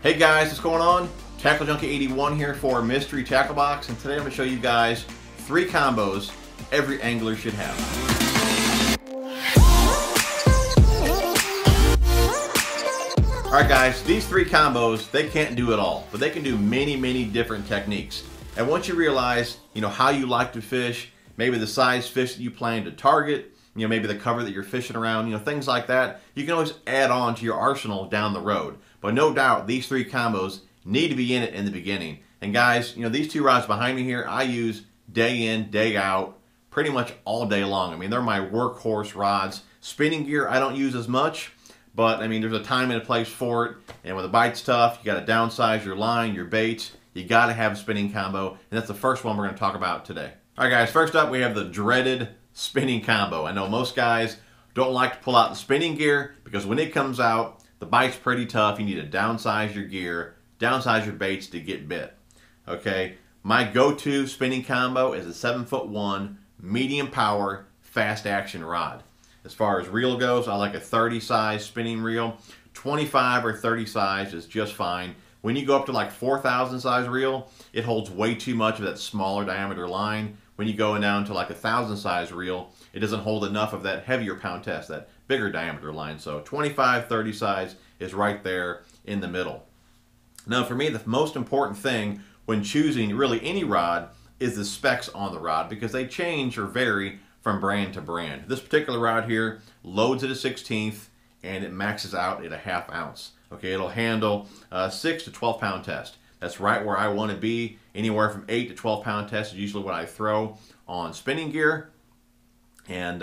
Hey guys, what's going on? Tackle Junkie 81 here for Mystery Tackle Box, and today I'm going to show you guys 3 combos every angler should have. Alright guys, these 3 combos, they can't do it all, but they can do many different techniques. And once you realize, how you like to fish, maybe the size fish that you plan to target, maybe the cover that you're fishing around, things like that, you can always add on to your arsenal down the road. But no doubt, these 3 combos need to be in it in the beginning. And guys, these 2 rods behind me here, I use day in, day out, pretty much all day long. I mean, they're my workhorse rods. Spinning gear, I don't use as much, but I mean, there's a time and a place for it. And when the bite's tough, you got to downsize your line, your baits. You got to have a spinning combo, and that's the first one we're going to talk about today. All right, guys, first up, we have the dreaded spinning combo. I know most guys don't like to pull out the spinning gear because when it comes out, the bite's pretty tough. You need to downsize your gear, downsize your baits to get bit. Okay, my go-to spinning combo is a 7'1" medium power fast action rod. As far as reel goes, I like a 30 size spinning reel. 25 or 30 size is just fine. When you go up to like 4,000 size reel, it holds way too much of that smaller diameter line. When you go down to like 1,000 size reel, it doesn't hold enough of that heavier pound test, that bigger diameter line. So 25, 30 size is right there in the middle. Now for me, the most important thing when choosing really any rod is the specs on the rod, because they change or vary from brand to brand. This particular rod here loads at a 1/16 and it maxes out at a 1/2 ounce. Okay, it'll handle 6 to 12 pound test. That's right where I want to be. Anywhere from 8 to 12 pound test is usually what I throw on spinning gear. And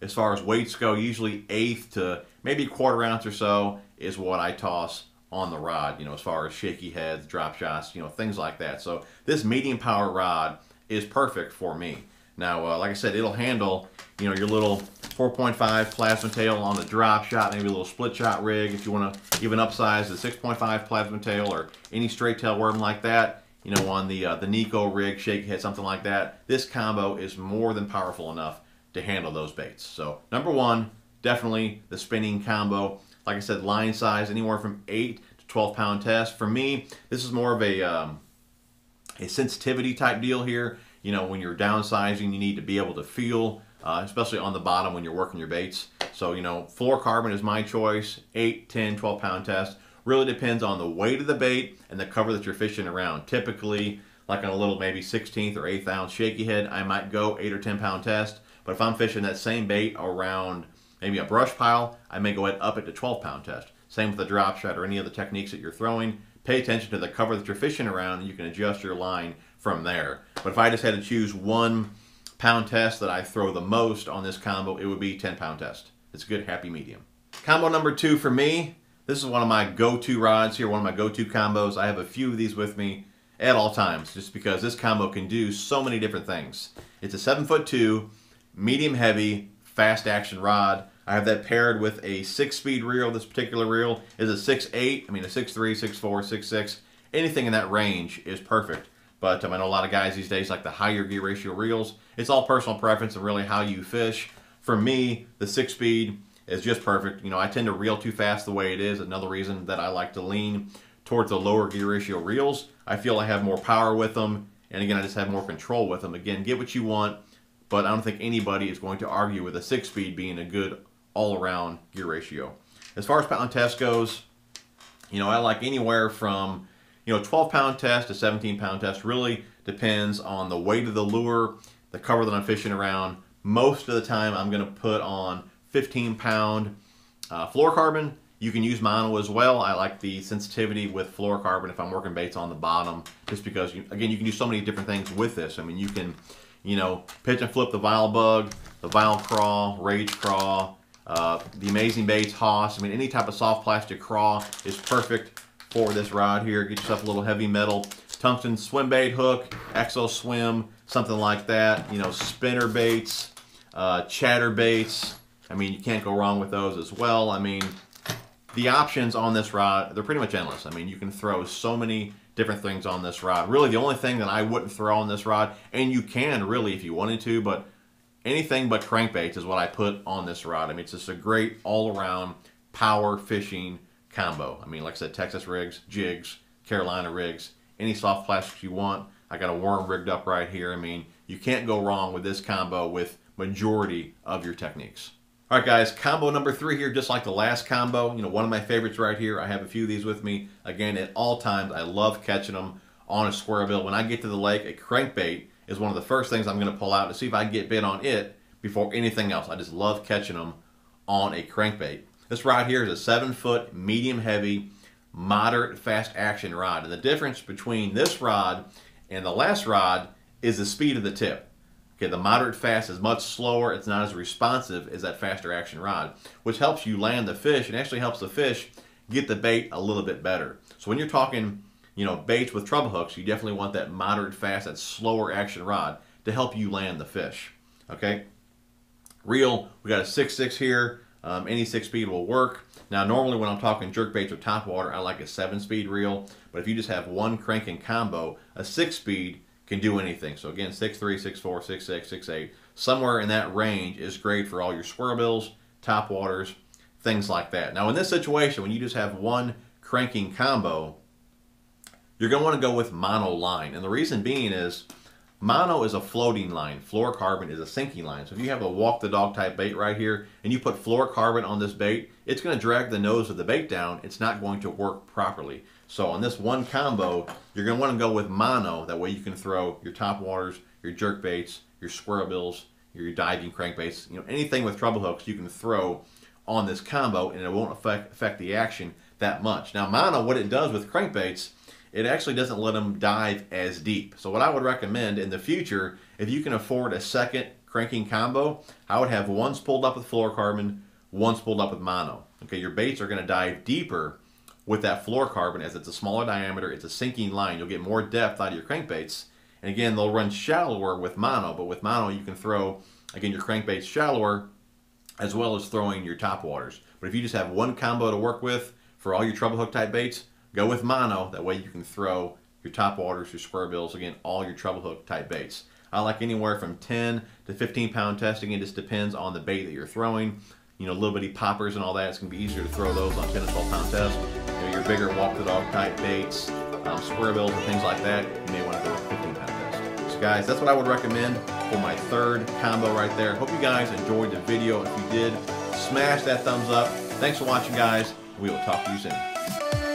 as far as weights go, usually 1/8 to maybe 1/4 ounce or so is what I toss on the rod, as far as shaky heads, drop shots, things like that. So this medium power rod is perfect for me. Now, like I said, it'll handle, your little 4.5 plasma tail on the drop shot, maybe a little split shot rig if you want to even upsize the 6.5 plasma tail or any straight tail worm like that, on the Nico rig, shake head, something like that. This combo is more than powerful enough to handle those baits. So number 1, definitely the spinning combo. Like I said, line size anywhere from 8 to 12 pound test. For me, this is more of a sensitivity type deal here. When you're downsizing, you need to be able to feel, especially on the bottom when you're working your baits. So, fluorocarbon is my choice, 8, 10, 12 pound test. Really depends on the weight of the bait and the cover that you're fishing around. Typically, like on a little maybe 1/16 or 1/8 ounce shaky head, I might go 8 or 10 pound test. But if I'm fishing that same bait around maybe a brush pile, I may go ahead up it to 12 pound test. Same with the drop shot or any other techniques that you're throwing. Pay attention to the cover that you're fishing around, and you can adjust your line from there. But if I just had to choose 1 pound test that I throw the most on this combo, it would be 10 pound test. It's a good happy medium. Combo number 2 for me, this is one of my go-to rods here, one of my go-to combos. I have a few of these with me at all times, just because this combo can do so many different things. It's a 7'2", medium heavy, fast action rod. I have that paired with a 6-speed reel. This particular reel is a 6'8", I mean a 6'3", 6'4", 6'6". Anything in that range is perfect. But I know a lot of guys these days like the higher gear ratio reels. It's all personal preference and really how you fish. For me, the 6-speed is just perfect. I tend to reel too fast the way it is. Another reason that I like to lean towards the lower gear ratio reels. I feel I have more power with them. And again, I just have more control with them. Again, get what you want. But I don't think anybody is going to argue with a 6-speed being a good all-around gear ratio. As far as pound test goes, I like anywhere from 12 pound test to 17 pound test. Really depends on the weight of the lure, the cover that I'm fishing around. Most of the time I'm going to put on 15 pound fluorocarbon. You can use mono as well. I like the sensitivity with fluorocarbon if I'm working baits on the bottom, just because, again, you can do so many different things with this. I mean, you can, pitch and flip the Vile Bug, the Vile Craw, Rage Craw, the Amazing Baits Hoss. I mean, any type of soft plastic craw is perfect for this rod here. Get yourself a little heavy metal tungsten swim bait hook, Exo Swim, something like that. Spinner baits, chatter baits. I mean, you can't go wrong with those as well. I mean, the options on this rod, they're pretty much endless. I mean, you can throw so many different things on this rod. Really, the only thing that I wouldn't throw on this rod, and you can really if you wanted to, but anything but crankbaits is what I put on this rod. I mean, it's just a great all-around power fishing combo. I mean, like I said, Texas rigs, jigs, Carolina rigs, any soft plastics you want. I got a worm rigged up right here. I mean, you can't go wrong with this combo with majority of your techniques. All right, guys, combo number 3 here, just like the last combo. You know, one of my favorites right here. I have a few of these with me. Again, at all times, I love catching them on a square bill. When I get to the lake, a crankbait is one of the first things I'm going to pull out to see if I can get bit on it before anything else. I just love catching them on a crankbait. This rod here is a 7-foot, medium heavy, moderate fast action rod. And the difference between this rod and the last rod is the speed of the tip. Okay, the moderate fast is much slower. It's not as responsive as that faster action rod, which helps you land the fish and actually helps the fish get the bait a little bit better. So when you're talking, you know, baits with treble hooks, you definitely want that moderate fast, that slower action rod to help you land the fish. Okay, reel, we got a 6.6 here. Any 6-speed will work. Now, normally when I'm talking jerk baits or topwater, I like a 7-speed reel. But if you just have one cranking combo, a 6-speed can do anything. So again, 6.3, 6.4, 6.6, 6.8, somewhere in that range is great for all your square bills, topwaters, things like that. Now, in this situation, when you just have one cranking combo, you're going to want to go with mono line. And the reason being is mono is a floating line. Fluorocarbon is a sinking line. So if you have a walk the dog type bait right here and you put fluorocarbon on this bait, it's going to drag the nose of the bait down. It's not going to work properly. So on this one combo, you're going to want to go with mono. That way you can throw your topwaters, your jerk baits, your square bills, your diving crankbaits, you know, anything with treble hooks you can throw on this combo and it won't affect the action that much. Now mono, what it does with crankbaits, it actually doesn't let them dive as deep. So what I would recommend in the future, if you can afford a second cranking combo, I would have one spooled up with fluorocarbon, one spooled up with mono. Okay, your baits are going to dive deeper with that fluorocarbon as it's a smaller diameter, it's a sinking line. You'll get more depth out of your crankbaits. And again, they'll run shallower with mono, but with mono you can throw, again, your crankbaits shallower as well as throwing your topwaters. But if you just have one combo to work with for all your treble hook type baits, go with mono. That way you can throw your topwaters, your square bills, again, all your treble hook type baits. I like anywhere from 10 to 15 pound testing. It just depends on the bait that you're throwing. You know, little bitty poppers and all that, it's going to be easier to throw those on 10 to 12 pound tests. You know, your bigger walk the dog type baits, square bills and things like that, you may want to go with 15 pound test. So guys, that's what I would recommend for my third combo right there. Hope you guys enjoyed the video. If you did, smash that thumbs up. Thanks for watching, guys. We will talk to you soon.